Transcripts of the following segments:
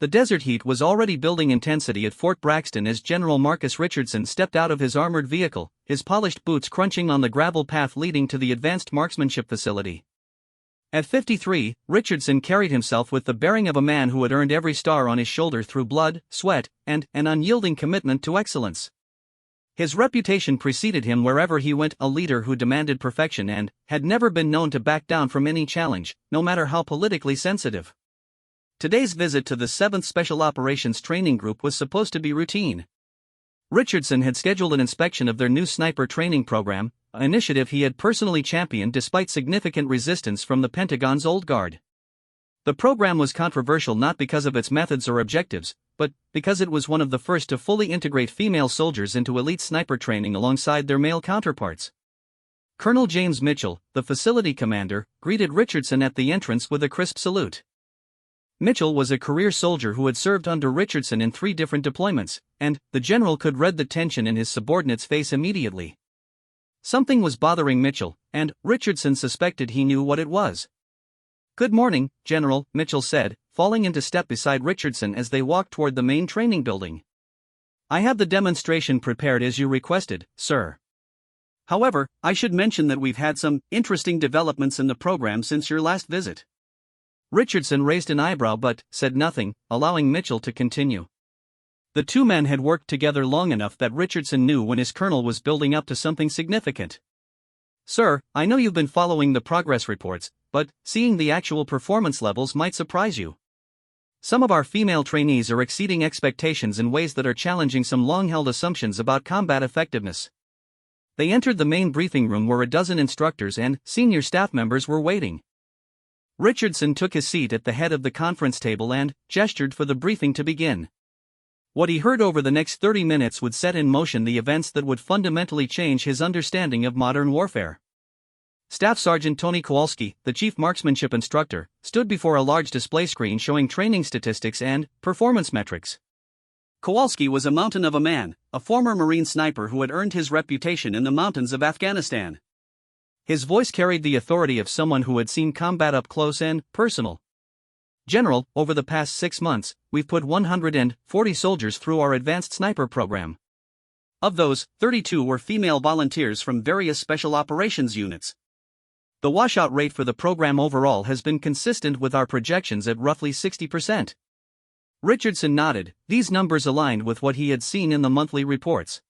The desert heat was already building intensity at Fort Braxton as General Marcus Richardson stepped out of his armored vehicle, his polished boots crunching on the gravel path leading to the advanced marksmanship facility. At 53, Richardson carried himself with the bearing of a man who had earned every star on his shoulder through blood, sweat, and an unyielding commitment to excellence. His reputation preceded him wherever he went, a leader who demanded perfection and had never been known to back down from any challenge, no matter how politically sensitive. Today's visit to the 7th Special Operations Training Group was supposed to be routine. Richardson had scheduled an inspection of their new sniper training program, an initiative he had personally championed despite significant resistance from the Pentagon's old guard. The program was controversial not because of its methods or objectives, but because it was one of the first to fully integrate female soldiers into elite sniper training alongside their male counterparts. Colonel James Mitchell, the facility commander, greeted Richardson at the entrance with a crisp salute. Mitchell was a career soldier who had served under Richardson in 3 different deployments, and the general could read the tension in his subordinate's face immediately. Something was bothering Mitchell, and Richardson suspected he knew what it was. "Good morning, General," Mitchell said, falling into step beside Richardson as they walked toward the main training building. "I have the demonstration prepared as you requested, sir. However, I should mention that we've had some interesting developments in the program since your last visit." Richardson raised an eyebrow but said nothing, allowing Mitchell to continue. The 2 men had worked together long enough that Richardson knew when his colonel was building up to something significant. "Sir, I know you've been following the progress reports, but seeing the actual performance levels might surprise you. Some of our female trainees are exceeding expectations in ways that are challenging some long-held assumptions about combat effectiveness." They entered the main briefing room where a dozen instructors and senior staff members were waiting. Richardson took his seat at the head of the conference table and gestured for the briefing to begin. What he heard over the next 30 minutes would set in motion the events that would fundamentally change his understanding of modern warfare. Staff Sergeant Tony Kowalski, the chief marksmanship instructor, stood before a large display screen showing training statistics and performance metrics. Kowalski was a mountain of a man, a former Marine sniper who had earned his reputation in the mountains of Afghanistan. His voice carried the authority of someone who had seen combat up close and personal. "General, over the past 6 months, we've put 140 soldiers through our advanced sniper program. Of those, 32 were female volunteers from various special operations units. The washout rate for the program overall has been consistent with our projections at roughly 60%. Richardson nodded. These numbers aligned with what he had seen in the monthly reports.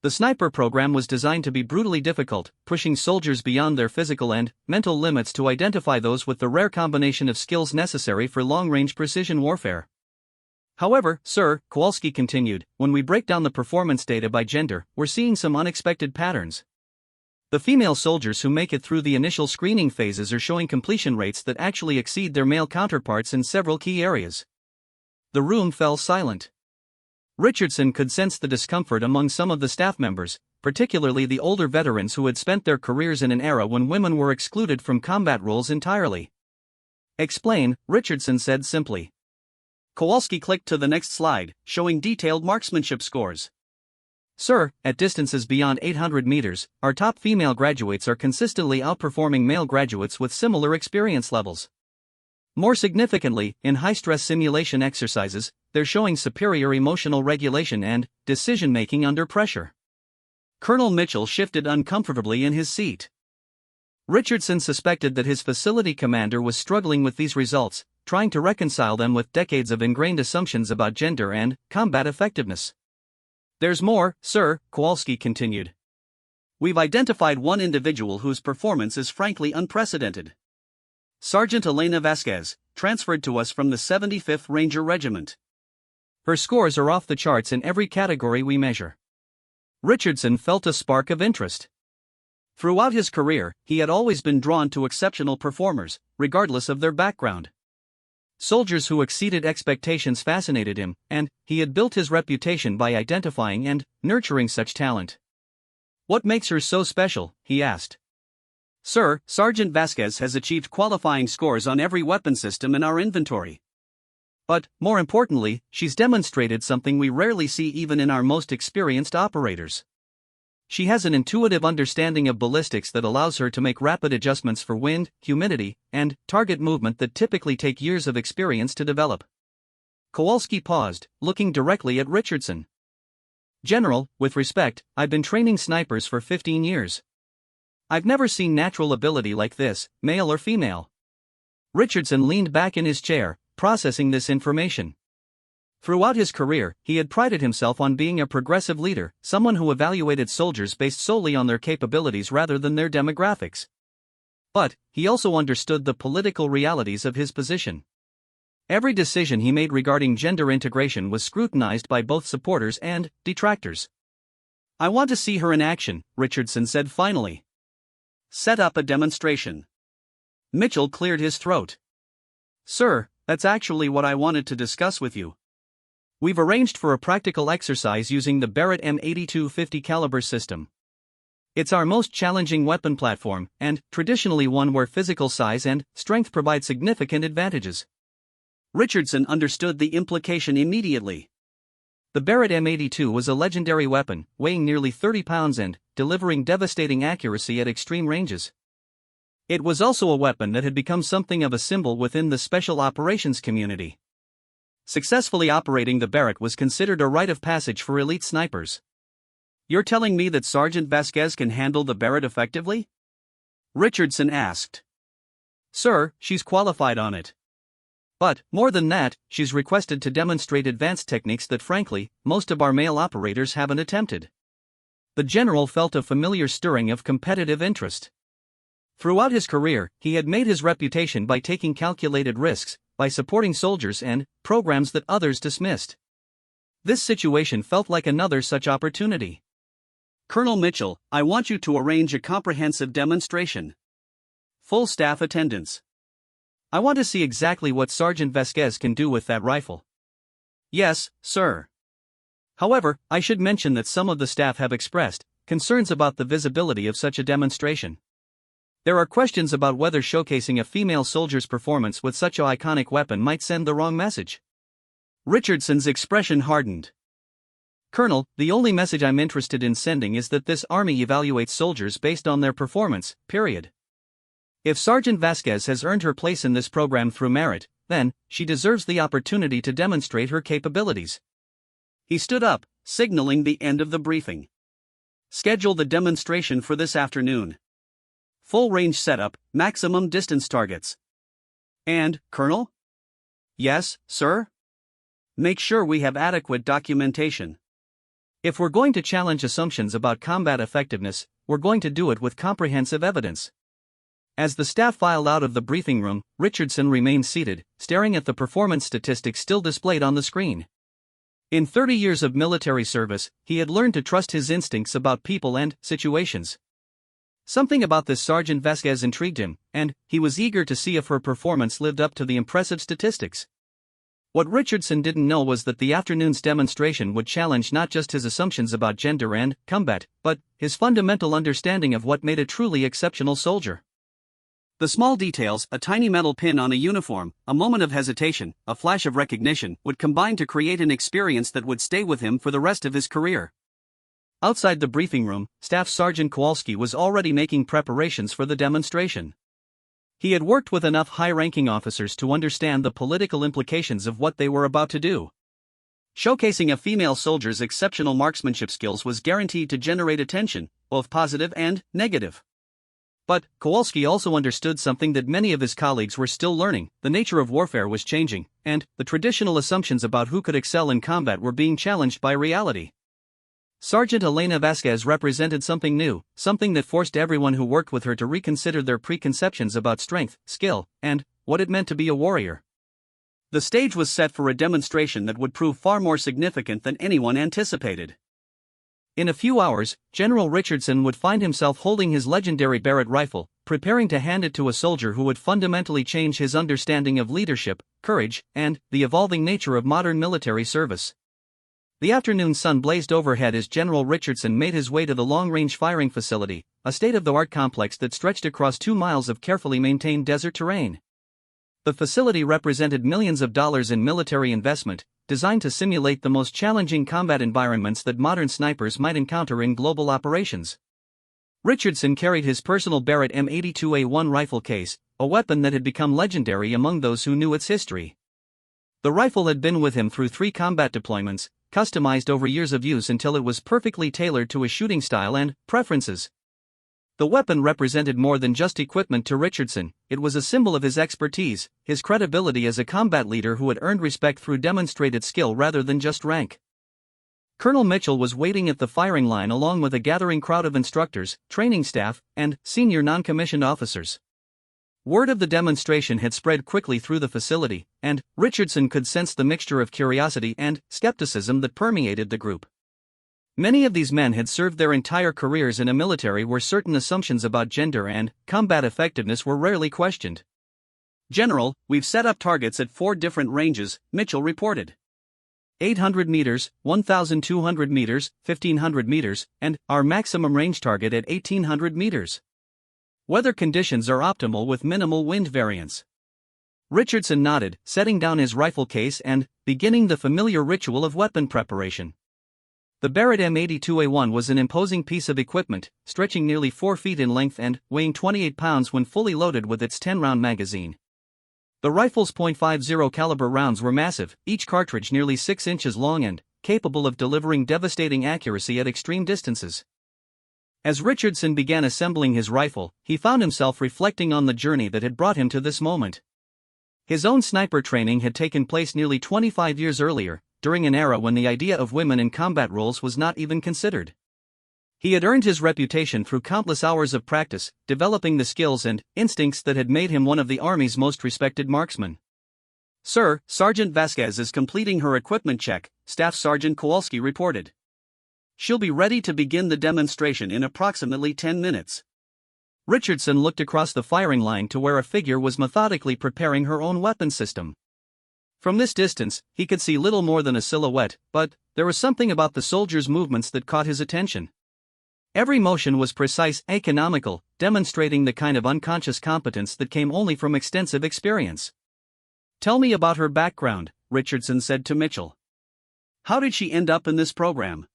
The sniper program was designed to be brutally difficult, pushing soldiers beyond their physical and mental limits to identify those with the rare combination of skills necessary for long-range precision warfare. However, sir, Kowalski continued, when we break down the performance data by gender, we're seeing some unexpected patterns. The female soldiers who make it through the initial screening phases are showing completion rates that actually exceed their male counterparts in several key areas." The room fell silent. Richardson could sense the discomfort among some of the staff members, particularly the older veterans who had spent their careers in an era when women were excluded from combat roles entirely. "Explain," Richardson said simply. Kowalski clicked to the next slide, showing detailed marksmanship scores. "Sir, at distances beyond 800 meters, our top female graduates are consistently outperforming male graduates with similar experience levels. More significantly, in high-stress simulation exercises, they're showing superior emotional regulation and decision-making under pressure." Colonel Mitchell shifted uncomfortably in his seat. Richardson suspected that his facility commander was struggling with these results, trying to reconcile them with decades of ingrained assumptions about gender and combat effectiveness. "There's more, sir," Kowalski continued. "We've identified one individual whose performance is frankly unprecedented. Sergeant Elena Vasquez, transferred to us from the 75th Ranger Regiment. Her scores are off the charts in every category we measure." Richardson felt a spark of interest. Throughout his career, he had always been drawn to exceptional performers, regardless of their background. Soldiers who exceeded expectations fascinated him, and he had built his reputation by identifying and nurturing such talent. "What makes her so special?" he asked. "Sir, Sergeant Vasquez has achieved qualifying scores on every weapon system in our inventory. But, more importantly, she's demonstrated something we rarely see even in our most experienced operators. She has an intuitive understanding of ballistics that allows her to make rapid adjustments for wind, humidity, and target movement that typically take years of experience to develop. Kowalski paused, looking directly at Richardson. "General, with respect, I've been training snipers for 15 years. I've never seen natural ability like this, male or female." Richardson leaned back in his chair, processing this information. Throughout his career, he had prided himself on being a progressive leader, someone who evaluated soldiers based solely on their capabilities rather than their demographics. But he also understood the political realities of his position. Every decision he made regarding gender integration was scrutinized by both supporters and detractors. "I want to see her in action," Richardson said finally. "Set up a demonstration." Mitchell cleared his throat. "Sir, that's actually what I wanted to discuss with you. We've arranged for a practical exercise using the Barrett M82 50 caliber system. It's our most challenging weapon platform, and traditionally one where physical size and strength provide significant advantages." Richardson understood the implication immediately. The Barrett M82 was a legendary weapon, weighing nearly 30 pounds and delivering devastating accuracy at extreme ranges. It was also a weapon that had become something of a symbol within the special operations community. Successfully operating the Barrett was considered a rite of passage for elite snipers. "You're telling me that Sergeant Vasquez can handle the Barrett effectively?" Richardson asked. "Sir, she's qualified on it. But, more than that, she's requested to demonstrate advanced techniques that frankly, most of our male operators haven't attempted." The general felt a familiar stirring of competitive interest. Throughout his career, he had made his reputation by taking calculated risks, by supporting soldiers and programs that others dismissed. This situation felt like another such opportunity. "Colonel Mitchell, I want you to arrange a comprehensive demonstration. Full staff attendance. I want to see exactly what Sergeant Vasquez can do with that rifle." "Yes, sir. However, I should mention that some of the staff have expressed concerns about the visibility of such a demonstration. There are questions about whether showcasing a female soldier's performance with such an iconic weapon might send the wrong message." Richardson's expression hardened. "Colonel, the only message I'm interested in sending is that this army evaluates soldiers based on their performance, period. If Sergeant Vasquez has earned her place in this program through merit, then she deserves the opportunity to demonstrate her capabilities." He stood up, signaling the end of the briefing. "Schedule the demonstration for this afternoon. Full range setup, maximum distance targets. And, Colonel?" "Yes, sir?" "Make sure we have adequate documentation. If we're going to challenge assumptions about combat effectiveness, we're going to do it with comprehensive evidence." As the staff filed out of the briefing room, Richardson remained seated, staring at the performance statistics still displayed on the screen. In 30 years of military service, he had learned to trust his instincts about people and situations. Something about this Sergeant Vasquez intrigued him, and he was eager to see if her performance lived up to the impressive statistics. What Richardson didn't know was that the afternoon's demonstration would challenge not just his assumptions about gender and combat, but his fundamental understanding of what made a truly exceptional soldier. The small details, a tiny metal pin on a uniform, a moment of hesitation, a flash of recognition, would combine to create an experience that would stay with him for the rest of his career. Outside the briefing room, Staff Sergeant Kowalski was already making preparations for the demonstration. He had worked with enough high-ranking officers to understand the political implications of what they were about to do. Showcasing a female soldier's exceptional marksmanship skills was guaranteed to generate attention, both positive and negative. But Kowalski also understood something that many of his colleagues were still learning: the nature of warfare was changing, and the traditional assumptions about who could excel in combat were being challenged by reality. Sergeant Elena Vasquez represented something new, something that forced everyone who worked with her to reconsider their preconceptions about strength, skill, and what it meant to be a warrior. The stage was set for a demonstration that would prove far more significant than anyone anticipated. In a few hours, General Richardson would find himself holding his legendary Barrett rifle, preparing to hand it to a soldier who would fundamentally change his understanding of leadership, courage, and the evolving nature of modern military service. The afternoon sun blazed overhead as General Richardson made his way to the long-range firing facility, a state-of-the-art complex that stretched across 2 miles of carefully maintained desert terrain. The facility represented millions of dollars in military investment, designed to simulate the most challenging combat environments that modern snipers might encounter in global operations. Richardson carried his personal Barrett M82A1 rifle case, a weapon that had become legendary among those who knew its history. The rifle had been with him through 3 combat deployments, customized over years of use until it was perfectly tailored to his shooting style and preferences. The weapon represented more than just equipment to Richardson, it was a symbol of his expertise, his credibility as a combat leader who had earned respect through demonstrated skill rather than just rank. Colonel Mitchell was waiting at the firing line along with a gathering crowd of instructors, training staff, and senior non-commissioned officers. Word of the demonstration had spread quickly through the facility, and Richardson could sense the mixture of curiosity and skepticism that permeated the group. Many of these men had served their entire careers in a military where certain assumptions about gender and combat effectiveness were rarely questioned. "General, we've set up targets at 4 different ranges," Mitchell reported. 800 meters, 1,200 meters, 1,500 meters, and our maximum range target at 1,800 meters. Weather conditions are optimal with minimal wind variance. Richardson nodded, setting down his rifle case and beginning the familiar ritual of weapon preparation. The Barrett M82A1 was an imposing piece of equipment, stretching nearly 4 feet in length and weighing 28 pounds when fully loaded with its 10-round magazine. The rifle's .50 caliber rounds were massive, each cartridge nearly 6 inches long and capable of delivering devastating accuracy at extreme distances. As Richardson began assembling his rifle, he found himself reflecting on the journey that had brought him to this moment. His own sniper training had taken place nearly 25 years earlier, during an era when the idea of women in combat roles was not even considered. He had earned his reputation through countless hours of practice, developing the skills and instincts that had made him one of the Army's most respected marksmen. "Sir, Sergeant Vasquez is completing her equipment check," Staff Sergeant Kowalski reported. "She'll be ready to begin the demonstration in approximately 10 minutes. Richardson looked across the firing line to where a figure was methodically preparing her own weapon system. From this distance, he could see little more than a silhouette, but there was something about the soldier's movements that caught his attention. Every motion was precise, economical, demonstrating the kind of unconscious competence that came only from extensive experience. "Tell me about her background," Richardson said to Mitchell. "How did she end up in this program?"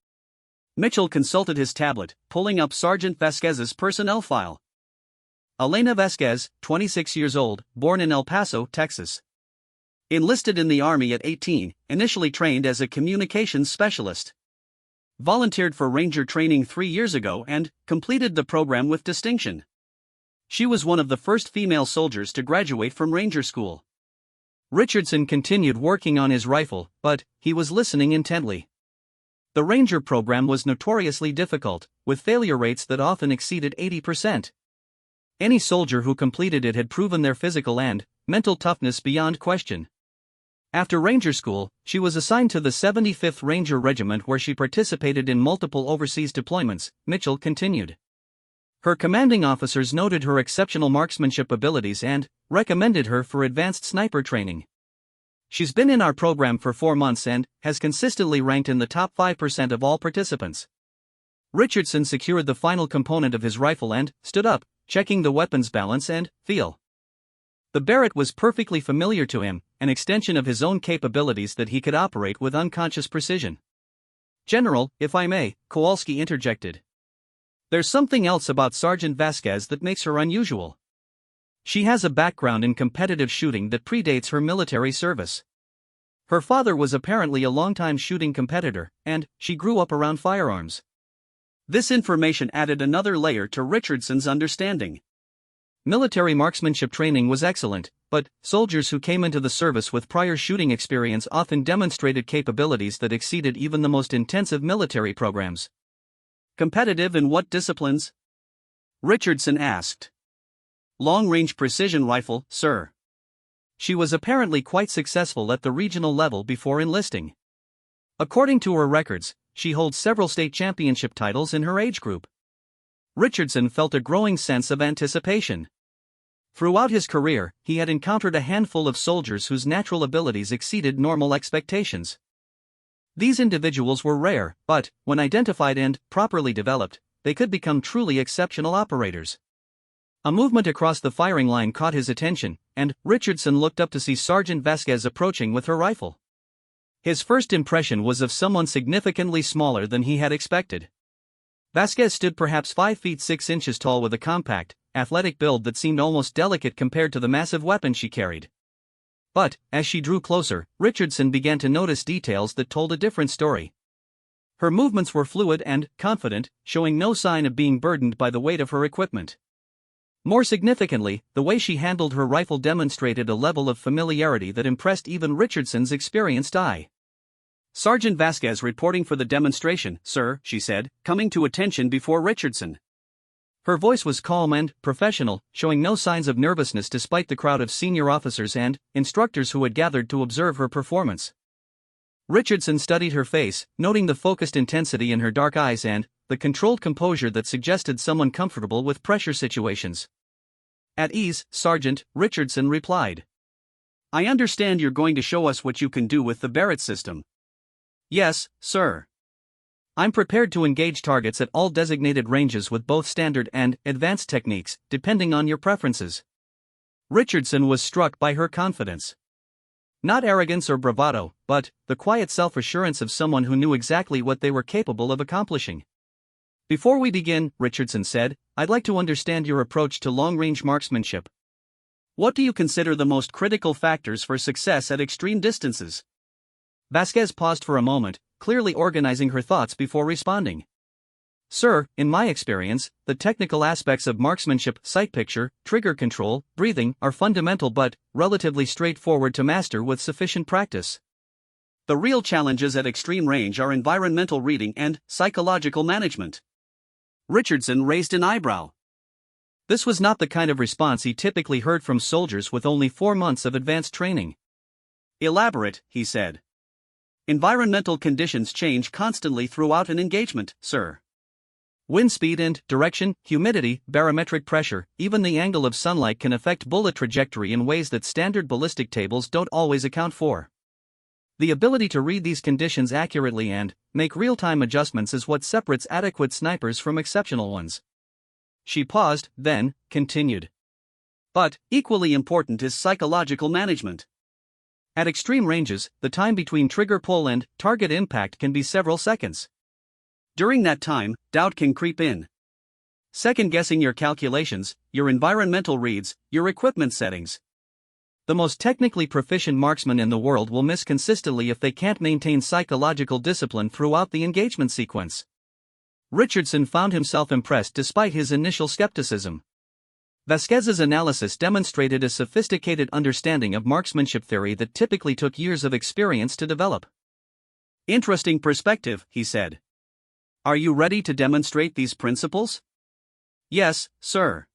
Mitchell consulted his tablet, pulling up Sergeant Vasquez's personnel file. Elena Vasquez, 26 years old, born in El Paso, Texas. Enlisted in the Army at 18, initially trained as a communications specialist. Volunteered for Ranger training 3 years ago and completed the program with distinction. She was one of the first female soldiers to graduate from Ranger School. Richardson continued working on his rifle, but he was listening intently. The Ranger program was notoriously difficult, with failure rates that often exceeded 80%. Any soldier who completed it had proven their physical and mental toughness beyond question. After Ranger School, she was assigned to the 75th Ranger Regiment where she participated in multiple overseas deployments, Mitchell continued. Her commanding officers noted her exceptional marksmanship abilities and recommended her for advanced sniper training. She's been in our program for 4 months and has consistently ranked in the top 5% of all participants. Richardson secured the final component of his rifle and stood up, checking the weapon's balance and feel. The Barrett was perfectly familiar to him, an extension of his own capabilities that he could operate with unconscious precision. "General, if I may," Kowalski interjected. "There's something else about Sergeant Vasquez that makes her unusual. She has a background in competitive shooting that predates her military service. Her father was apparently a longtime shooting competitor, and she grew up around firearms." This information added another layer to Richardson's understanding. Military marksmanship training was excellent, but soldiers who came into the service with prior shooting experience often demonstrated capabilities that exceeded even the most intensive military programs. "Competitive in what disciplines?" Richardson asked. "Long-range precision rifle, sir." She was apparently quite successful at the regional level before enlisting. According to her records, she holds several state championship titles in her age group. Richardson felt a growing sense of anticipation. Throughout his career, he had encountered a handful of soldiers whose natural abilities exceeded normal expectations. These individuals were rare, but, when identified and properly developed, they could become truly exceptional operators. A movement across the firing line caught his attention, and Richardson looked up to see Sergeant Vasquez approaching with her rifle. His first impression was of someone significantly smaller than he had expected. Vasquez stood perhaps 5 feet 6 inches tall with a compact, athletic build that seemed almost delicate compared to the massive weapon she carried. But, as she drew closer, Richardson began to notice details that told a different story. Her movements were fluid and confident, showing no sign of being burdened by the weight of her equipment. More significantly, the way she handled her rifle demonstrated a level of familiarity that impressed even Richardson's experienced eye. "Sergeant Vasquez reporting for the demonstration, sir," she said, coming to attention before Richardson. Her voice was calm and professional, showing no signs of nervousness despite the crowd of senior officers and instructors who had gathered to observe her performance. Richardson studied her face, noting the focused intensity in her dark eyes and the controlled composure that suggested someone comfortable with pressure situations. "At ease, Sergeant," Richardson replied. "I understand you're going to show us what you can do with the Barrett system." "Yes, sir. I'm prepared to engage targets at all designated ranges with both standard and advanced techniques, depending on your preferences." Richardson was struck by her confidence. Not arrogance or bravado, but the quiet self-assurance of someone who knew exactly what they were capable of accomplishing. "Before we begin," Richardson said, "I'd like to understand your approach to long-range marksmanship. What do you consider the most critical factors for success at extreme distances?" Vasquez paused for a moment, clearly organizing her thoughts before responding. "Sir, in my experience, the technical aspects of marksmanship, sight picture, trigger control, breathing, are fundamental but relatively straightforward to master with sufficient practice. The real challenges at extreme range are environmental reading and psychological management." Richardson raised an eyebrow. This was not the kind of response he typically heard from soldiers with only 4 months of advanced training. "Elaborate," he said. "Environmental conditions change constantly throughout an engagement, sir. Wind speed and direction, humidity, barometric pressure, even the angle of sunlight can affect bullet trajectory in ways that standard ballistic tables don't always account for. The ability to read these conditions accurately and make real-time adjustments is what separates adequate snipers from exceptional ones." She paused, then continued. "But equally important is psychological management. At extreme ranges, the time between trigger pull and target impact can be several seconds. During that time, doubt can creep in. Second-guessing your calculations, your environmental reads, your equipment settings. The most technically proficient marksmen in the world will miss consistently if they can't maintain psychological discipline throughout the engagement sequence." Richardson found himself impressed despite his initial skepticism. Vasquez's analysis demonstrated a sophisticated understanding of marksmanship theory that typically took years of experience to develop. "Interesting perspective," he said. "Are you ready to demonstrate these principles?" "Yes, sir.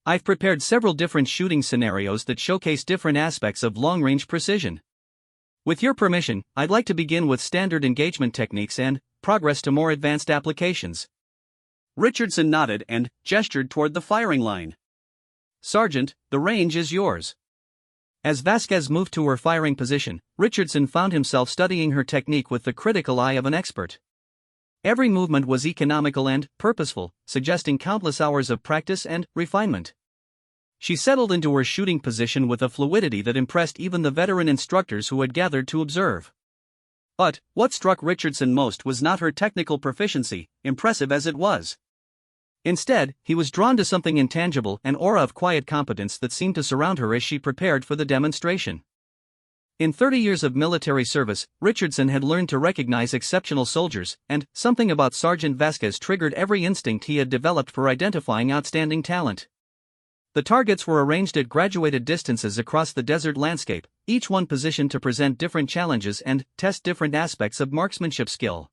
I've prepared several different shooting scenarios that showcase different aspects of long-range precision. With your permission, I'd like to begin with standard engagement techniques and progress to more advanced applications." Richardson nodded and gestured toward the firing line. "Sergeant, the range is yours." As Vasquez moved to her firing position, Richardson found himself studying her technique with the critical eye of an expert. Every movement was economical and purposeful, suggesting countless hours of practice and refinement. She settled into her shooting position with a fluidity that impressed even the veteran instructors who had gathered to observe. But what struck Richardson most was not her technical proficiency, impressive as it was. Instead, he was drawn to something intangible, an aura of quiet competence that seemed to surround her as she prepared for the demonstration. In 30 years of military service, Richardson had learned to recognize exceptional soldiers, and something about Sergeant Vasquez triggered every instinct he had developed for identifying outstanding talent. The targets were arranged at graduated distances across the desert landscape, each one positioned to present different challenges and test different aspects of marksmanship skill.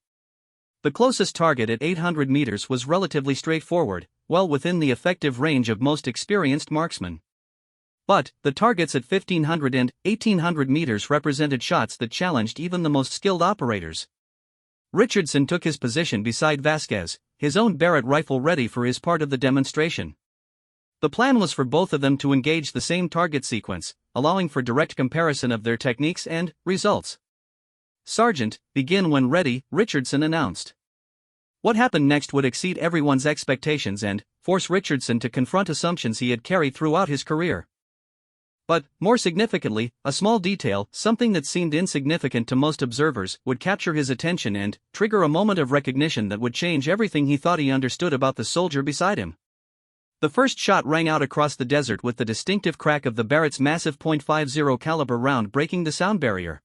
The closest target at 800 meters was relatively straightforward, well within the effective range of most experienced marksmen. But the targets at 1500 and 1800 meters represented shots that challenged even the most skilled operators. Richardson took his position beside Vasquez, his own Barrett rifle ready for his part of the demonstration. The plan was for both of them to engage the same target sequence, allowing for direct comparison of their techniques and results. "Sergeant, begin when ready," Richardson announced. What happened next would exceed everyone's expectations and force Richardson to confront assumptions he had carried throughout his career. But, more significantly, a small detail, something that seemed insignificant to most observers, would capture his attention and trigger a moment of recognition that would change everything he thought he understood about the soldier beside him. The first shot rang out across the desert with the distinctive crack of the Barrett's massive .50 caliber round breaking the sound barrier.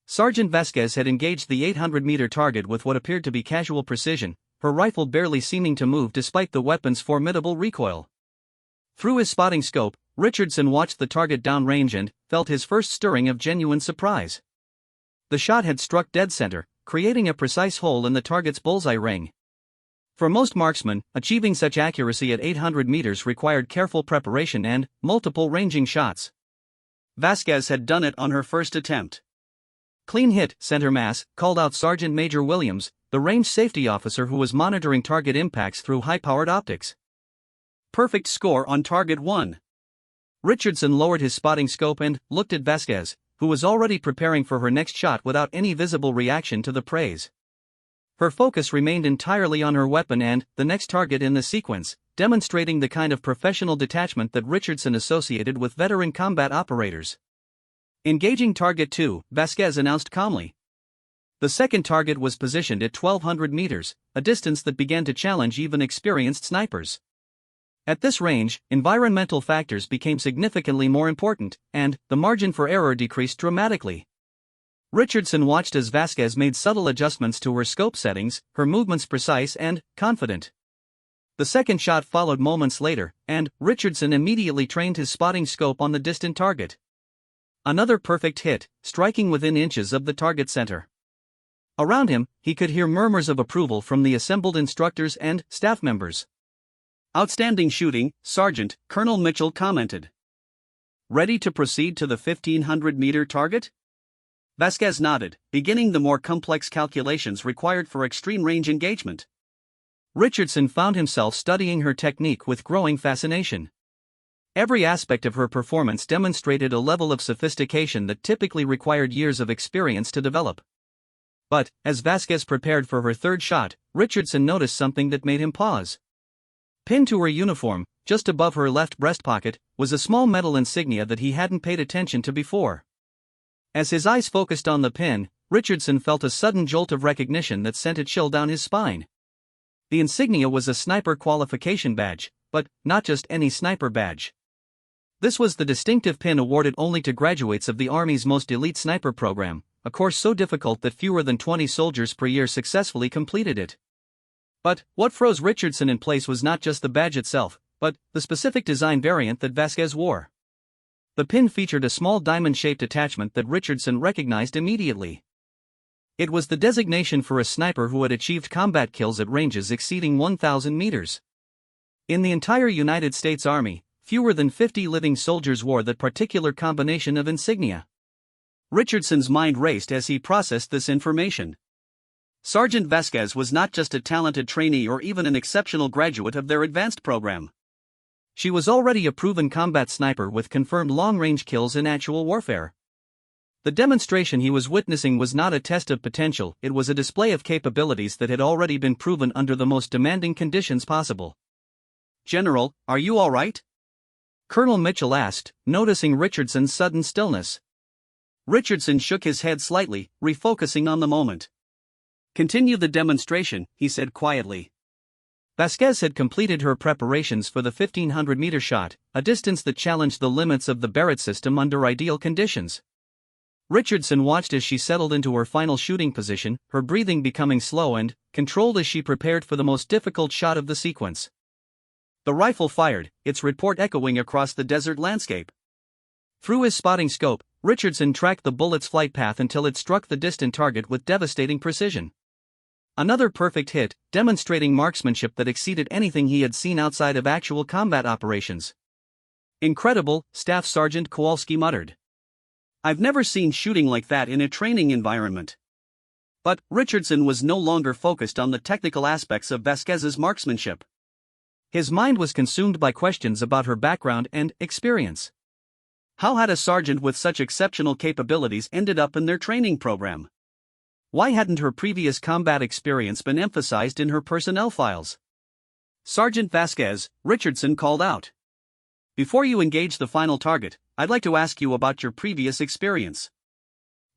Sergeant Vasquez had engaged the 800-meter target with what appeared to be casual precision, her rifle barely seeming to move despite the weapon's formidable recoil. Through his spotting scope, Richardson watched the target downrange and felt his first stirring of genuine surprise. The shot had struck dead center, creating a precise hole in the target's bullseye ring. For most marksmen, achieving such accuracy at 800 meters required careful preparation and multiple ranging shots. Vasquez had done it on her first attempt. "Clean hit, center mass," called out Sergeant Major Williams, the range safety officer who was monitoring target impacts through high-powered optics. "Perfect score on target 1. Richardson lowered his spotting scope and looked at Vasquez, who was already preparing for her next shot without any visible reaction to the praise. Her focus remained entirely on her weapon and the next target in the sequence, demonstrating the kind of professional detachment that Richardson associated with veteran combat operators. "Engaging target 2, Vasquez announced calmly. The second target was positioned at 1,200 meters, a distance that began to challenge even experienced snipers. At this range, environmental factors became significantly more important, and the margin for error decreased dramatically. Richardson watched as Vasquez made subtle adjustments to her scope settings, her movements precise and confident. The second shot followed moments later, and Richardson immediately trained his spotting scope on the distant target. Another perfect hit, striking within inches of the target center. Around him, he could hear murmurs of approval from the assembled instructors and staff members. "Outstanding shooting, Sergeant," Colonel Mitchell commented. "Ready to proceed to the 1,500-meter target?" Vasquez nodded, beginning the more complex calculations required for extreme range engagement. Richardson found himself studying her technique with growing fascination. Every aspect of her performance demonstrated a level of sophistication that typically required years of experience to develop. But, as Vasquez prepared for her third shot, Richardson noticed something that made him pause. Pinned to her uniform, just above her left breast pocket, was a small metal insignia that he hadn't paid attention to before. As his eyes focused on the pin, Richardson felt a sudden jolt of recognition that sent a chill down his spine. The insignia was a sniper qualification badge, but not just any sniper badge. This was the distinctive pin awarded only to graduates of the Army's most elite sniper program, a course so difficult that fewer than 20 soldiers per year successfully completed it. But what froze Richardson in place was not just the badge itself, but the specific design variant that Vasquez wore. The pin featured a small diamond-shaped attachment that Richardson recognized immediately. It was the designation for a sniper who had achieved combat kills at ranges exceeding 1,000 meters. In the entire United States Army, fewer than 50 living soldiers wore that particular combination of insignia. Richardson's mind raced as he processed this information. Sergeant Vasquez was not just a talented trainee or even an exceptional graduate of their advanced program. She was already a proven combat sniper with confirmed long-range kills in actual warfare. The demonstration he was witnessing was not a test of potential, it was a display of capabilities that had already been proven under the most demanding conditions possible. "General, are you all right?" Colonel Mitchell asked, noticing Richardson's sudden stillness. Richardson shook his head slightly, refocusing on the moment. "Continue the demonstration," he said quietly. Vasquez had completed her preparations for the 1,500-meter shot, a distance that challenged the limits of the Barrett system under ideal conditions. Richardson watched as she settled into her final shooting position, her breathing becoming slow and controlled as she prepared for the most difficult shot of the sequence. The rifle fired, its report echoing across the desert landscape. Through his spotting scope, Richardson tracked the bullet's flight path until it struck the distant target with devastating precision. Another perfect hit, demonstrating marksmanship that exceeded anything he had seen outside of actual combat operations. "Incredible," Staff Sergeant Kowalski muttered. "I've never seen shooting like that in a training environment." But Richardson was no longer focused on the technical aspects of Vasquez's marksmanship. His mind was consumed by questions about her background and experience. How had a sergeant with such exceptional capabilities ended up in their training program? Why hadn't her previous combat experience been emphasized in her personnel files? "Sergeant Vasquez," Richardson called out. "Before you engage the final target, I'd like to ask you about your previous experience."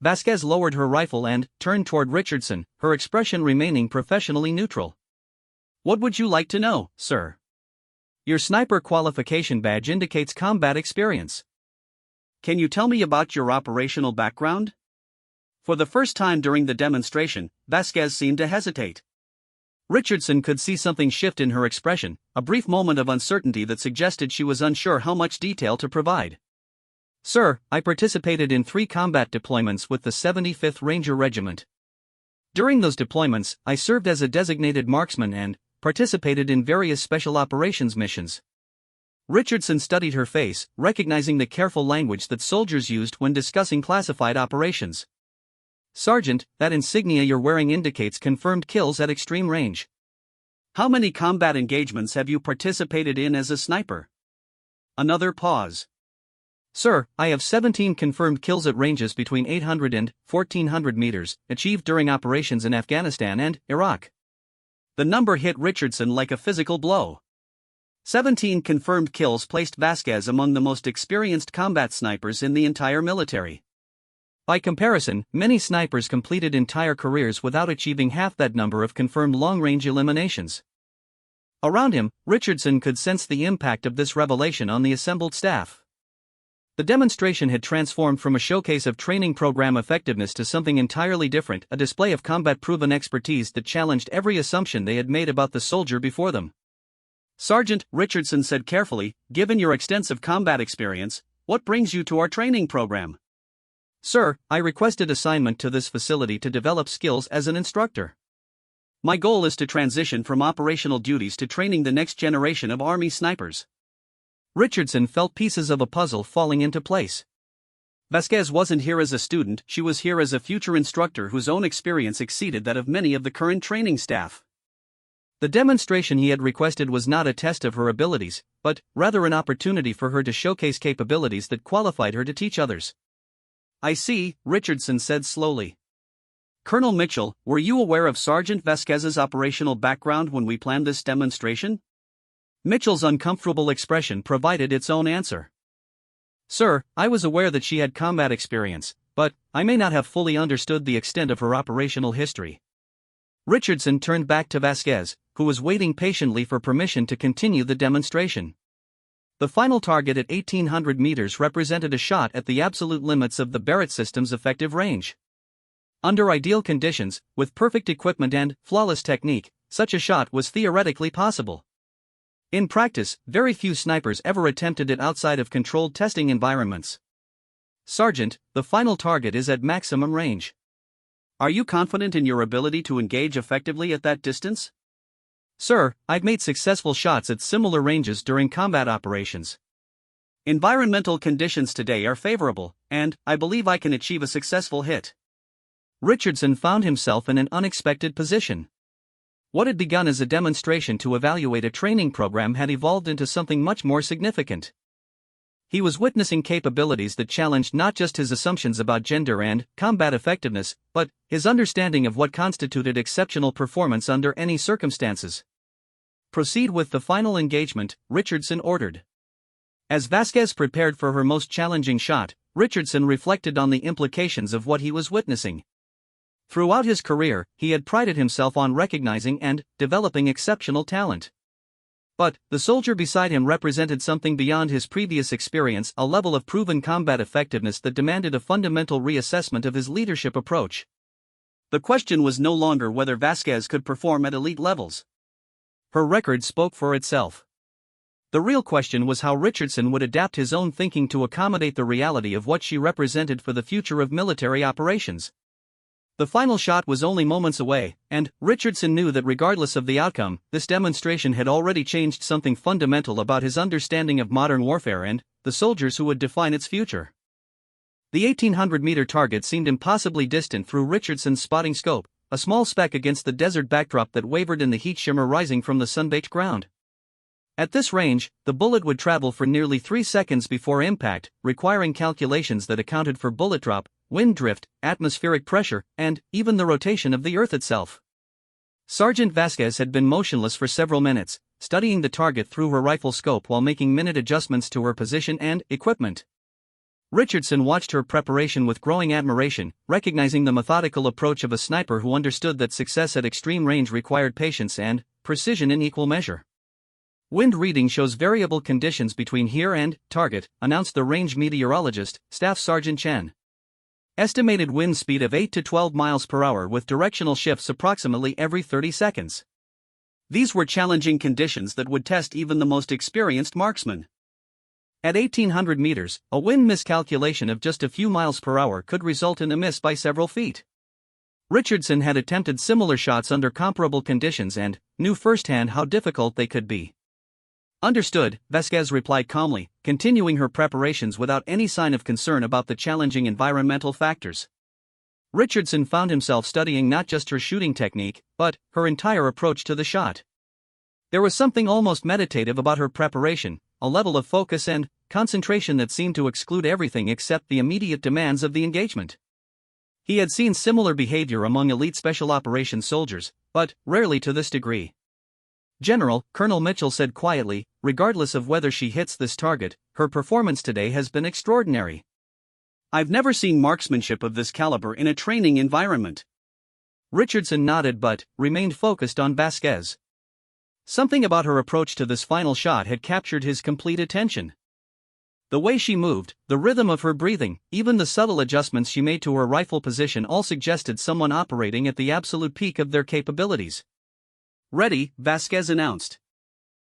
Vasquez lowered her rifle and turned toward Richardson, her expression remaining professionally neutral. "What would you like to know, sir?" Your sniper qualification badge indicates combat experience. Can you tell me about your operational background? For the first time during the demonstration, Vasquez seemed to hesitate. Richardson could see something shift in her expression, a brief moment of uncertainty that suggested she was unsure how much detail to provide. Sir, I participated in 3 combat deployments with the 75th Ranger Regiment. During those deployments, I served as a designated marksman and participated in various special operations missions. Richardson studied her face, recognizing the careful language that soldiers used when discussing classified operations. Sergeant, that insignia you're wearing indicates confirmed kills at extreme range. How many combat engagements have you participated in as a sniper? Another pause. Sir, I have 17 confirmed kills at ranges between 800 and 1400 meters, achieved during operations in Afghanistan and Iraq. The number hit Richardson like a physical blow. 17 confirmed kills placed Vasquez among the most experienced combat snipers in the entire military. By comparison, many snipers completed entire careers without achieving half that number of confirmed long-range eliminations. Around him, Richardson could sense the impact of this revelation on the assembled staff. The demonstration had transformed from a showcase of training program effectiveness to something entirely different, a display of combat-proven expertise that challenged every assumption they had made about the soldier before them. Sergeant, Richardson said carefully, given your extensive combat experience, what brings you to our training program? Sir, I requested assignment to this facility to develop skills as an instructor. My goal is to transition from operational duties to training the next generation of Army snipers. Richardson felt pieces of a puzzle falling into place. Vasquez wasn't here as a student, she was here as a future instructor whose own experience exceeded that of many of the current training staff. The demonstration he had requested was not a test of her abilities, but rather an opportunity for her to showcase capabilities that qualified her to teach others. I see, Richardson said slowly. Colonel Mitchell, were you aware of Sergeant Vasquez's operational background when we planned this demonstration? Mitchell's uncomfortable expression provided its own answer. Sir, I was aware that she had combat experience, but I may not have fully understood the extent of her operational history. Richardson turned back to Vasquez, who was waiting patiently for permission to continue the demonstration. The final target at 1800 meters represented a shot at the absolute limits of the Barrett system's effective range. Under ideal conditions, with perfect equipment and flawless technique, such a shot was theoretically possible. In practice, very few snipers ever attempted it outside of controlled testing environments. Sergeant, the final target is at maximum range. Are you confident in your ability to engage effectively at that distance? Sir, I've made successful shots at similar ranges during combat operations. Environmental conditions today are favorable, and I believe I can achieve a successful hit. Richardson found himself in an unexpected position. What had begun as a demonstration to evaluate a training program had evolved into something much more significant. He was witnessing capabilities that challenged not just his assumptions about gender and combat effectiveness, but his understanding of what constituted exceptional performance under any circumstances. Proceed with the final engagement, Richardson ordered. As Vasquez prepared for her most challenging shot, Richardson reflected on the implications of what he was witnessing. Throughout his career, he had prided himself on recognizing and developing exceptional talent. But the soldier beside him represented something beyond his previous experience, a level of proven combat effectiveness that demanded a fundamental reassessment of his leadership approach. The question was no longer whether Vasquez could perform at elite levels. Her record spoke for itself. The real question was how Richardson would adapt his own thinking to accommodate the reality of what she represented for the future of military operations. The final shot was only moments away, and Richardson knew that regardless of the outcome, this demonstration had already changed something fundamental about his understanding of modern warfare and the soldiers who would define its future. The 1800-meter target seemed impossibly distant through Richardson's spotting scope, a small speck against the desert backdrop that wavered in the heat shimmer rising from the sun-baked ground. At this range, the bullet would travel for nearly 3 seconds before impact, requiring calculations that accounted for bullet drop, wind drift, atmospheric pressure, and even the rotation of the Earth itself. Sergeant Vasquez had been motionless for several minutes, studying the target through her rifle scope while making minute adjustments to her position and equipment. Richardson watched her preparation with growing admiration, recognizing the methodical approach of a sniper who understood that success at extreme range required patience and precision in equal measure. Wind reading shows variable conditions between here and target, announced the range meteorologist, Staff Sergeant Chen. Estimated wind speed of 8 to 12 miles per hour with directional shifts approximately every 30 seconds. These were challenging conditions that would test even the most experienced marksman. At 1800 meters, a wind miscalculation of just a few miles per hour could result in a miss by several feet. Richardson had attempted similar shots under comparable conditions and knew firsthand how difficult they could be. Understood, Vasquez replied calmly, continuing her preparations without any sign of concern about the challenging environmental factors. Richardson found himself studying not just her shooting technique, but her entire approach to the shot. There was something almost meditative about her preparation, a level of focus and concentration that seemed to exclude everything except the immediate demands of the engagement. He had seen similar behavior among elite special operations soldiers, but rarely to this degree. General, Colonel Mitchell said quietly, regardless of whether she hits this target, her performance today has been extraordinary. I've never seen marksmanship of this caliber in a training environment. Richardson nodded but remained focused on Vasquez. Something about her approach to this final shot had captured his complete attention. The way she moved, the rhythm of her breathing, even the subtle adjustments she made to her rifle position all suggested someone operating at the absolute peak of their capabilities. Ready, Vasquez announced.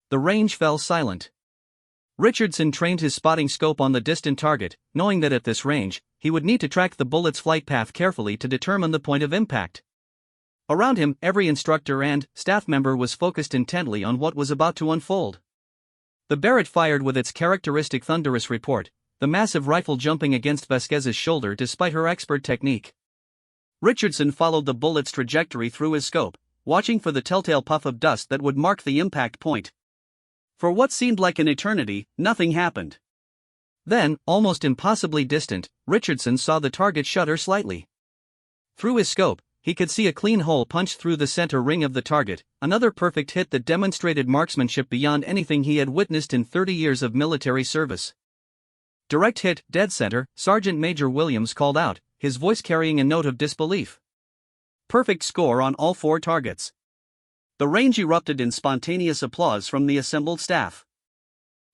The range fell silent. Richardson trained his spotting scope on the distant target, knowing that at this range, he would need to track the bullet's flight path carefully to determine the point of impact. Around him, every instructor and staff member was focused intently on what was about to unfold. The Barrett fired with its characteristic thunderous report, the massive rifle jumping against Vasquez's shoulder despite her expert technique. Richardson followed the bullet's trajectory through his scope, watching for the telltale puff of dust that would mark the impact point. For what seemed like an eternity, nothing happened. Then, almost impossibly distant, Richardson saw the target shudder slightly. Through his scope, he could see a clean hole punched through the center ring of the target, another perfect hit that demonstrated marksmanship beyond anything he had witnessed in 30 years of military service. Direct hit, dead center, Sergeant Major Williams called out, his voice carrying a note of disbelief. Perfect score on all 4 targets. The range erupted in spontaneous applause from the assembled staff.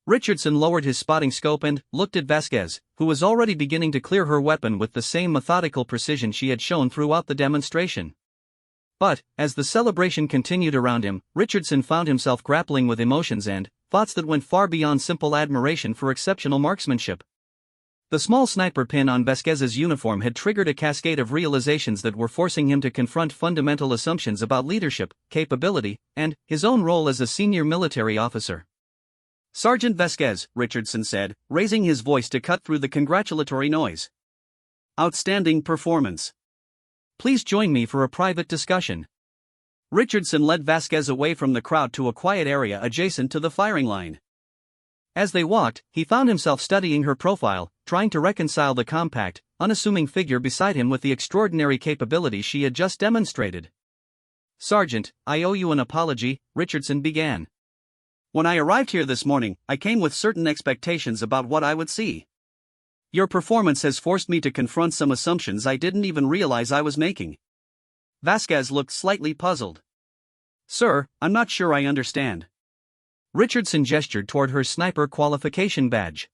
Richardson lowered his spotting scope and looked at Vasquez, who was already beginning to clear her weapon with the same methodical precision she had shown throughout the demonstration. But, as the celebration continued around him, Richardson found himself grappling with emotions and thoughts that went far beyond simple admiration for exceptional marksmanship. The small sniper pin on Vasquez's uniform had triggered a cascade of realizations that were forcing him to confront fundamental assumptions about leadership, capability, and his own role as a senior military officer. Sergeant Vasquez, Richardson said, raising his voice to cut through the congratulatory noise. Outstanding performance. Please join me for a private discussion. Richardson led Vasquez away from the crowd to a quiet area adjacent to the firing line. As they walked, he found himself studying her profile, trying to reconcile the compact, unassuming figure beside him with the extraordinary capabilities she had just demonstrated. Sergeant, I owe you an apology, Richardson began. When I arrived here this morning, I came with certain expectations about what I would see. Your performance has forced me to confront some assumptions I didn't even realize I was making. Vasquez looked slightly puzzled. Sir, I'm not sure I understand. Richardson gestured toward her sniper qualification badge.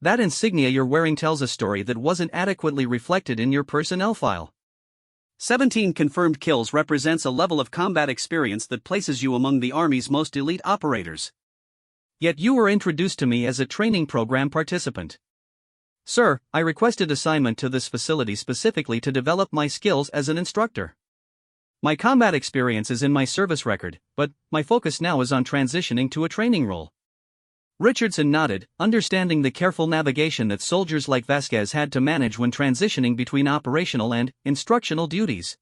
That insignia you're wearing tells a story that wasn't adequately reflected in your personnel file. 17 confirmed kills represents a level of combat experience that places you among the Army's most elite operators. Yet you were introduced to me as a training program participant. Sir, I requested assignment to this facility specifically to develop my skills as an instructor. My combat experience is in my service record, but my focus now is on transitioning to a training role. Richardson nodded, understanding the careful navigation that soldiers like Vasquez had to manage when transitioning between operational and instructional duties.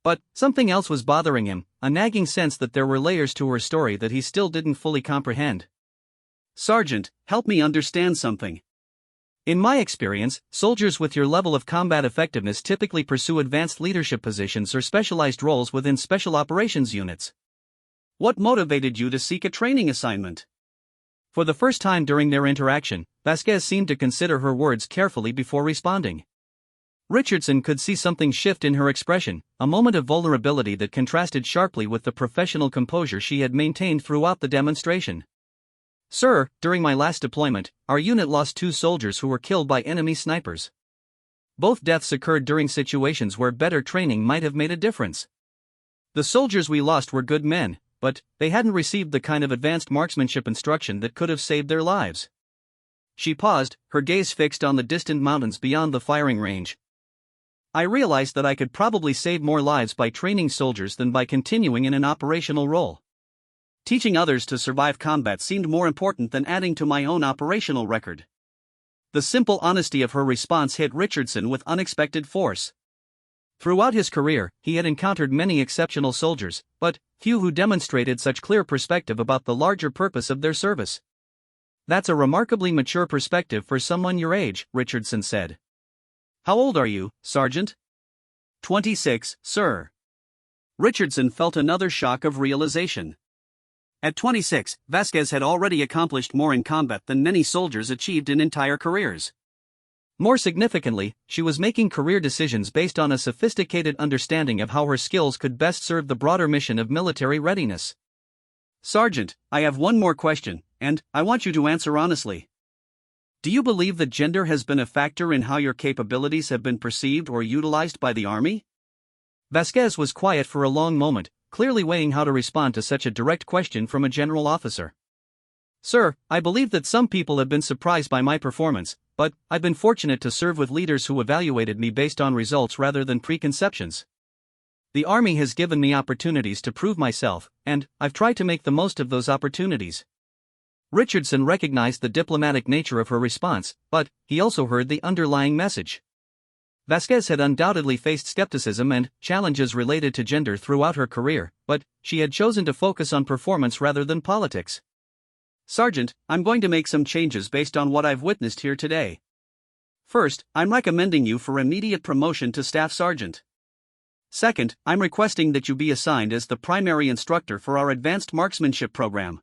But something else was bothering him, a nagging sense that there were layers to her story that he still didn't fully comprehend. Sergeant, help me understand something. In my experience, soldiers with your level of combat effectiveness typically pursue advanced leadership positions or specialized roles within special operations units. What motivated you to seek a training assignment? For the first time during their interaction, Vasquez seemed to consider her words carefully before responding. Richardson could see something shift in her expression, a moment of vulnerability that contrasted sharply with the professional composure she had maintained throughout the demonstration. "Sir, during my last deployment, our unit lost 2 soldiers who were killed by enemy snipers. Both deaths occurred during situations where better training might have made a difference. The soldiers we lost were good men, but they hadn't received the kind of advanced marksmanship instruction that could have saved their lives." She paused, her gaze fixed on the distant mountains beyond the firing range. "I realized that I could probably save more lives by training soldiers than by continuing in an operational role. Teaching others to survive combat seemed more important than adding to my own operational record." The simple honesty of her response hit Richardson with unexpected force. Throughout his career, he had encountered many exceptional soldiers, but few who demonstrated such clear perspective about the larger purpose of their service. "That's a remarkably mature perspective for someone your age," Richardson said. "How old are you, Sergeant?" 26, sir." Richardson felt another shock of realization. At 26, Vasquez had already accomplished more in combat than many soldiers achieved in entire careers. More significantly, she was making career decisions based on a sophisticated understanding of how her skills could best serve the broader mission of military readiness. "Sergeant, I have one more question, and I want you to answer honestly. Do you believe that gender has been a factor in how your capabilities have been perceived or utilized by the Army?" Vasquez was quiet for a long moment, clearly weighing how to respond to such a direct question from a general officer. "Sir, I believe that some people have been surprised by my performance, but I've been fortunate to serve with leaders who evaluated me based on results rather than preconceptions. The Army has given me opportunities to prove myself, and I've tried to make the most of those opportunities." Richardson recognized the diplomatic nature of her response, but he also heard the underlying message. Vasquez had undoubtedly faced skepticism and challenges related to gender throughout her career, but she had chosen to focus on performance rather than politics. "Sergeant, I'm going to make some changes based on what I've witnessed here today. First, I'm recommending you for immediate promotion to Staff Sergeant. Second, I'm requesting that you be assigned as the primary instructor for our advanced marksmanship program."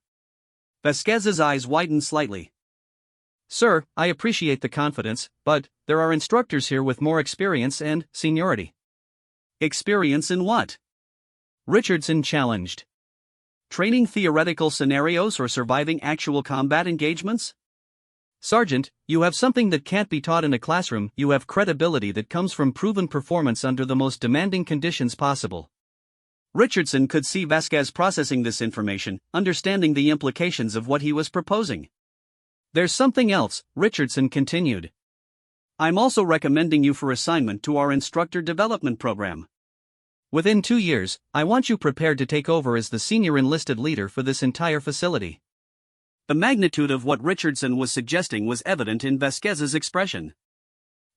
Vasquez's eyes widened slightly. "Sir, I appreciate the confidence, but there are instructors here with more experience and seniority." "Experience in what?" Richardson challenged. "Training theoretical scenarios or surviving actual combat engagements?" "Sergeant, you have something that can't be taught in a classroom. You have credibility that comes from proven performance under the most demanding conditions possible." Richardson could see Vasquez processing this information, understanding the implications of what he was proposing. "There's something else," Richardson continued. "I'm also recommending you for assignment to our instructor development program. Within 2 years, I want you prepared to take over as the senior enlisted leader for this entire facility." The magnitude of what Richardson was suggesting was evident in Vasquez's expression.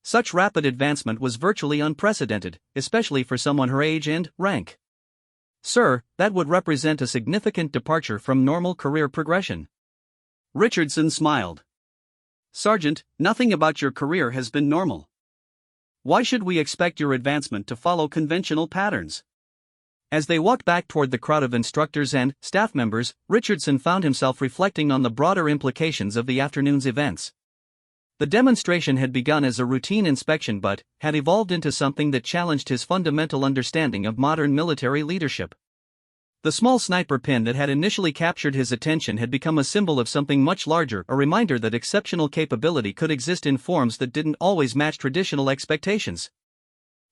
Such rapid advancement was virtually unprecedented, especially for someone her age and rank. "Sir, that would represent a significant departure from normal career progression." Richardson smiled. "Sergeant, nothing about your career has been normal. Why should we expect your advancement to follow conventional patterns?" As they walked back toward the crowd of instructors and staff members, Richardson found himself reflecting on the broader implications of the afternoon's events. The demonstration had begun as a routine inspection but had evolved into something that challenged his fundamental understanding of modern military leadership. The small sniper pin that had initially captured his attention had become a symbol of something much larger, a reminder that exceptional capability could exist in forms that didn't always match traditional expectations.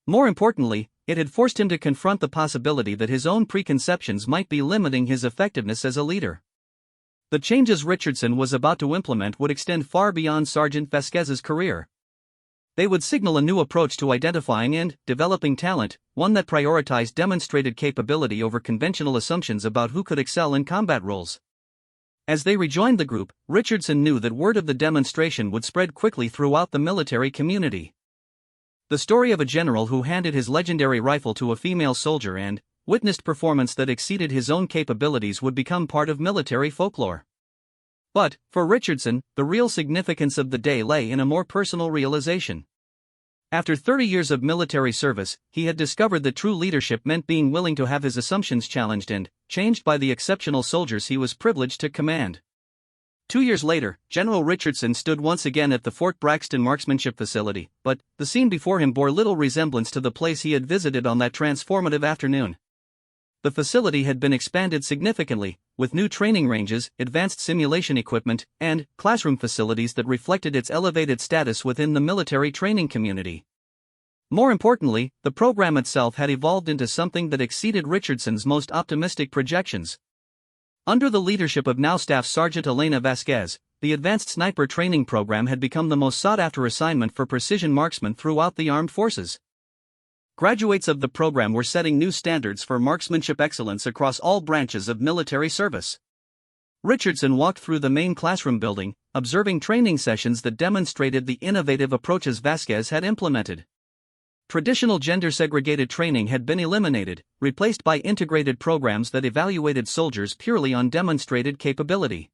More importantly, it had forced him to confront the possibility that his own preconceptions might be limiting his effectiveness as a leader. The changes Richardson was about to implement would extend far beyond Sergeant Vasquez's career. They would signal a new approach to identifying and developing talent, one that prioritized demonstrated capability over conventional assumptions about who could excel in combat roles. As they rejoined the group, Richardson knew that word of the demonstration would spread quickly throughout the military community. The story of a general who handed his legendary rifle to a female soldier and witnessed performance that exceeded his own capabilities would become part of military folklore. But, for Richardson, the real significance of the day lay in a more personal realization. After 30 years of military service, he had discovered that true leadership meant being willing to have his assumptions challenged and changed by the exceptional soldiers he was privileged to command. 2 years later, General Richardson stood once again at the Fort Braxton marksmanship facility, but the scene before him bore little resemblance to the place he had visited on that transformative afternoon. The facility had been expanded significantly, with new training ranges, advanced simulation equipment, and classroom facilities that reflected its elevated status within the military training community. More importantly, the program itself had evolved into something that exceeded Richardson's most optimistic projections. Under the leadership of now Staff Sergeant Elena Vasquez, the Advanced Sniper Training Program had become the most sought-after assignment for precision marksmen throughout the armed forces. Graduates of the program were setting new standards for marksmanship excellence across all branches of military service. Richardson walked through the main classroom building, observing training sessions that demonstrated the innovative approaches Vasquez had implemented. Traditional gender-segregated training had been eliminated, replaced by integrated programs that evaluated soldiers purely on demonstrated capability.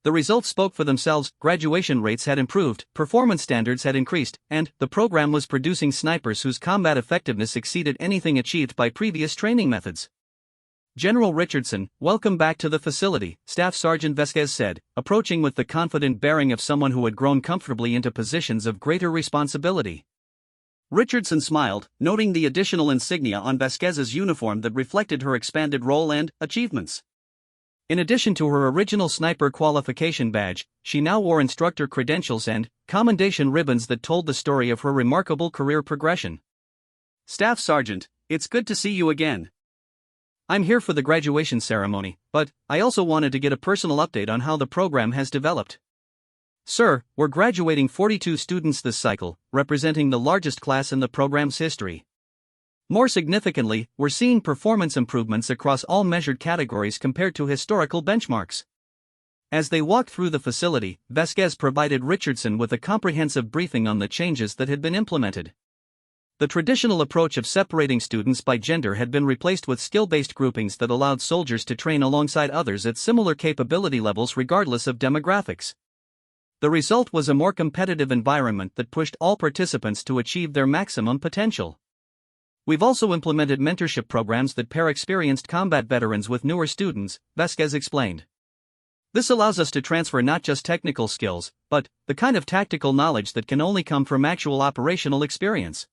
The results spoke for themselves: graduation rates had improved, performance standards had increased, and the program was producing snipers whose combat effectiveness exceeded anything achieved by previous training methods. "General Richardson, welcome back to the facility," Staff Sergeant Vasquez said, approaching with the confident bearing of someone who had grown comfortably into positions of greater responsibility. Richardson smiled, noting the additional insignia on Vasquez's uniform that reflected her expanded role and achievements. In addition to her original sniper qualification badge, she now wore instructor credentials and commendation ribbons that told the story of her remarkable career progression. "Staff Sergeant, it's good to see you again. I'm here for the graduation ceremony, but I also wanted to get a personal update on how the program has developed. Sir, we're graduating 42 students this cycle, representing the largest class in the program's history. More significantly, we're seeing performance improvements across all measured categories compared to historical benchmarks." As they walked through the facility, Vasquez provided Richardson with a comprehensive briefing on the changes that had been implemented. The traditional approach of separating students by gender had been replaced with skill-based groupings that allowed soldiers to train alongside others at similar capability levels regardless of demographics. The result was a more competitive environment that pushed all participants to achieve their maximum potential. "We've also implemented mentorship programs that pair experienced combat veterans with newer students," Vasquez explained. "This allows us to transfer not just technical skills, but the kind of tactical knowledge that can only come from actual operational experience."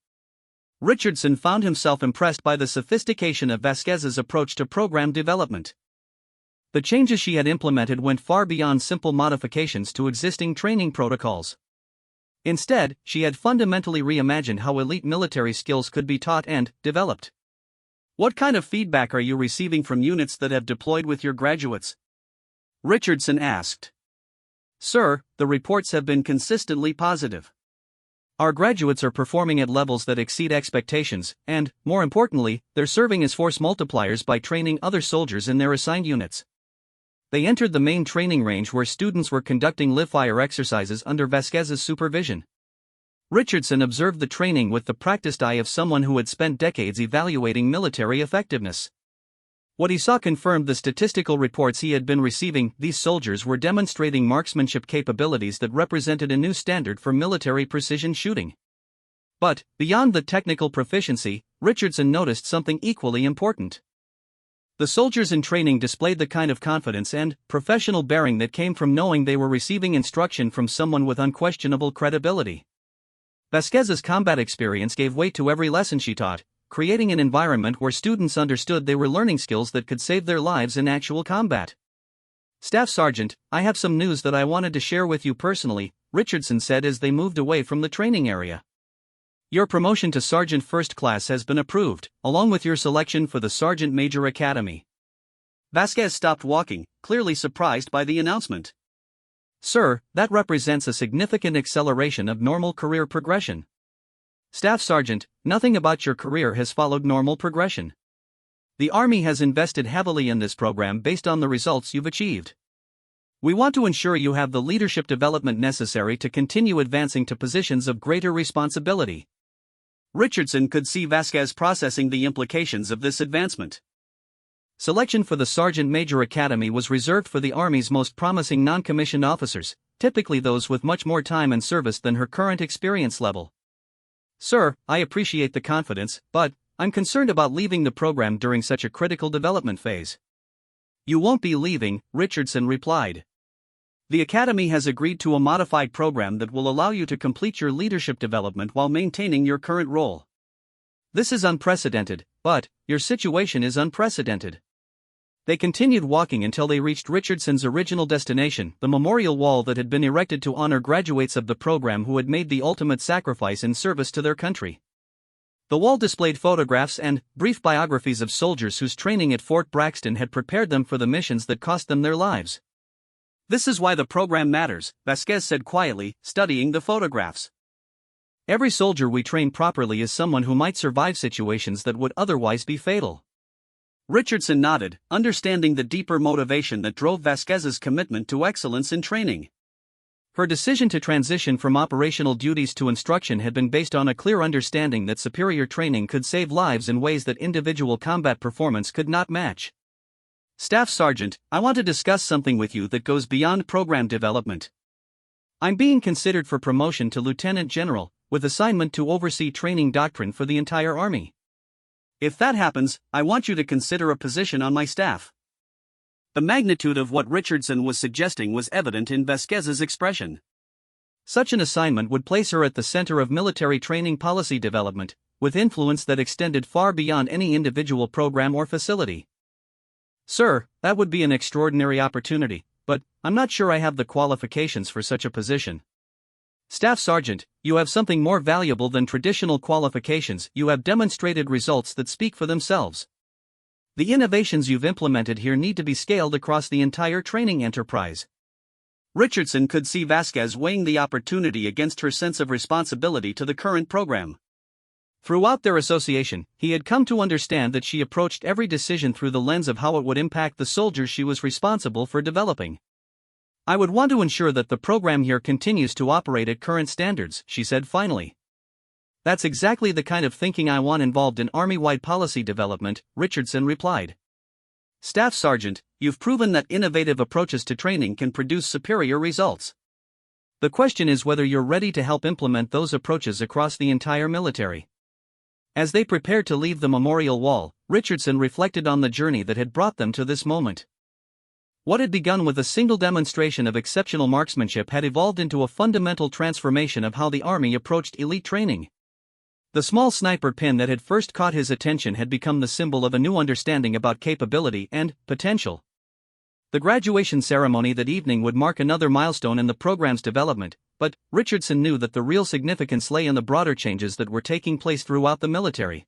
Richardson found himself impressed by the sophistication of Vasquez's approach to program development. The changes she had implemented went far beyond simple modifications to existing training protocols. Instead, she had fundamentally reimagined how elite military skills could be taught and developed. "What kind of feedback are you receiving from units that have deployed with your graduates?" Richardson asked. "Sir, the reports have been consistently positive. Our graduates are performing at levels that exceed expectations, and, more importantly, they're serving as force multipliers by training other soldiers in their assigned units." They entered the main training range where students were conducting live-fire exercises under Vasquez's supervision. Richardson observed the training with the practiced eye of someone who had spent decades evaluating military effectiveness. What he saw confirmed the statistical reports he had been receiving. These soldiers were demonstrating marksmanship capabilities that represented a new standard for military precision shooting. But, beyond the technical proficiency, Richardson noticed something equally important. The soldiers in training displayed the kind of confidence and professional bearing that came from knowing they were receiving instruction from someone with unquestionable credibility. Vasquez's combat experience gave weight to every lesson she taught, creating an environment where students understood they were learning skills that could save their lives in actual combat. "Staff Sergeant, I have some news that I wanted to share with you personally," Richardson said as they moved away from the training area. "Your promotion to Sergeant First Class has been approved, along with your selection for the Sergeant Major Academy." Vasquez stopped walking, clearly surprised by the announcement. "Sir, that represents a significant acceleration of normal career progression." "Staff Sergeant, nothing about your career has followed normal progression. The Army has invested heavily in this program based on the results you've achieved. We want to ensure you have the leadership development necessary to continue advancing to positions of greater responsibility." Richardson could see Vasquez processing the implications of this advancement. Selection for the Sergeant Major Academy was reserved for the Army's most promising non-commissioned officers, typically those with much more time and service than her current experience level. "Sir, I appreciate the confidence, but I'm concerned about leaving the program during such a critical development phase." "You won't be leaving," Richardson replied. The Academy has agreed to a modified program that will allow you to complete your leadership development while maintaining your current role. This is unprecedented, but your situation is unprecedented. They continued walking until they reached Richardson's original destination, the memorial wall that had been erected to honor graduates of the program who had made the ultimate sacrifice in service to their country. The wall displayed photographs and brief biographies of soldiers whose training at Fort Braxton had prepared them for the missions that cost them their lives. "This is why the program matters," Vasquez said quietly, studying the photographs. "Every soldier we train properly is someone who might survive situations that would otherwise be fatal." Richardson nodded, understanding the deeper motivation that drove Vasquez's commitment to excellence in training. Her decision to transition from operational duties to instruction had been based on a clear understanding that superior training could save lives in ways that individual combat performance could not match. "Staff Sergeant, I want to discuss something with you that goes beyond program development. I'm being considered for promotion to Lieutenant General, with assignment to oversee training doctrine for the entire Army. If that happens, I want you to consider a position on my staff." The magnitude of what Richardson was suggesting was evident in Vasquez's expression. Such an assignment would place her at the center of military training policy development, with influence that extended far beyond any individual program or facility. "Sir, that would be an extraordinary opportunity, but I'm not sure I have the qualifications for such a position." "Staff Sergeant, you have something more valuable than traditional qualifications. You have demonstrated results that speak for themselves. The innovations you've implemented here need to be scaled across the entire training enterprise." Richardson could see Vasquez weighing the opportunity against her sense of responsibility to the current program. Throughout their association, he had come to understand that she approached every decision through the lens of how it would impact the soldiers she was responsible for developing. "I would want to ensure that the program here continues to operate at current standards," she said finally. "That's exactly the kind of thinking I want involved in Army-wide policy development," Richardson replied. "Staff Sergeant, you've proven that innovative approaches to training can produce superior results. The question is whether you're ready to help implement those approaches across the entire military." As they prepared to leave the memorial wall, Richardson reflected on the journey that had brought them to this moment. What had begun with a single demonstration of exceptional marksmanship had evolved into a fundamental transformation of how the Army approached elite training. The small sniper pin that had first caught his attention had become the symbol of a new understanding about capability and potential. The graduation ceremony that evening would mark another milestone in the program's development, but Richardson knew that the real significance lay in the broader changes that were taking place throughout the military.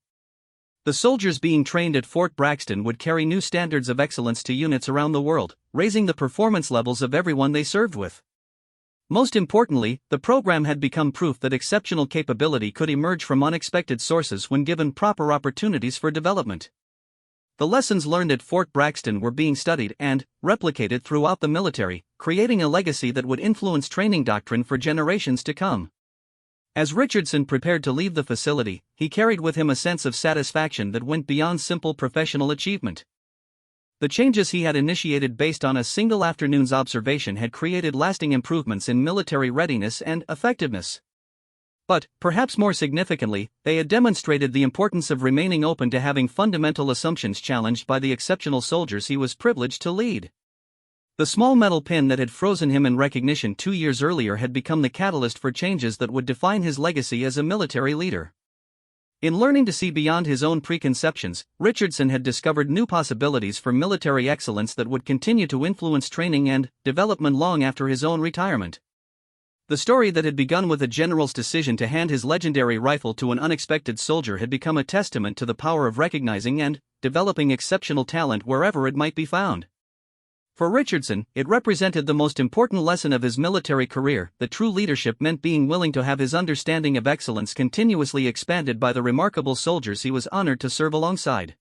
The soldiers being trained at Fort Braxton would carry new standards of excellence to units around the world, raising the performance levels of everyone they served with. Most importantly, the program had become proof that exceptional capability could emerge from unexpected sources when given proper opportunities for development. The lessons learned at Fort Braxton were being studied and replicated throughout the military, creating a legacy that would influence training doctrine for generations to come. As Richardson prepared to leave the facility, he carried with him a sense of satisfaction that went beyond simple professional achievement. The changes he had initiated based on a single afternoon's observation had created lasting improvements in military readiness and effectiveness. But, perhaps more significantly, they had demonstrated the importance of remaining open to having fundamental assumptions challenged by the exceptional soldiers he was privileged to lead. The small metal pin that had frozen him in recognition 2 years earlier had become the catalyst for changes that would define his legacy as a military leader. In learning to see beyond his own preconceptions, Richardson had discovered new possibilities for military excellence that would continue to influence training and development long after his own retirement. The story that had begun with a general's decision to hand his legendary rifle to an unexpected soldier had become a testament to the power of recognizing and developing exceptional talent wherever it might be found. For Richardson, it represented the most important lesson of his military career, that true leadership meant being willing to have his understanding of excellence continuously expanded by the remarkable soldiers he was honored to serve alongside.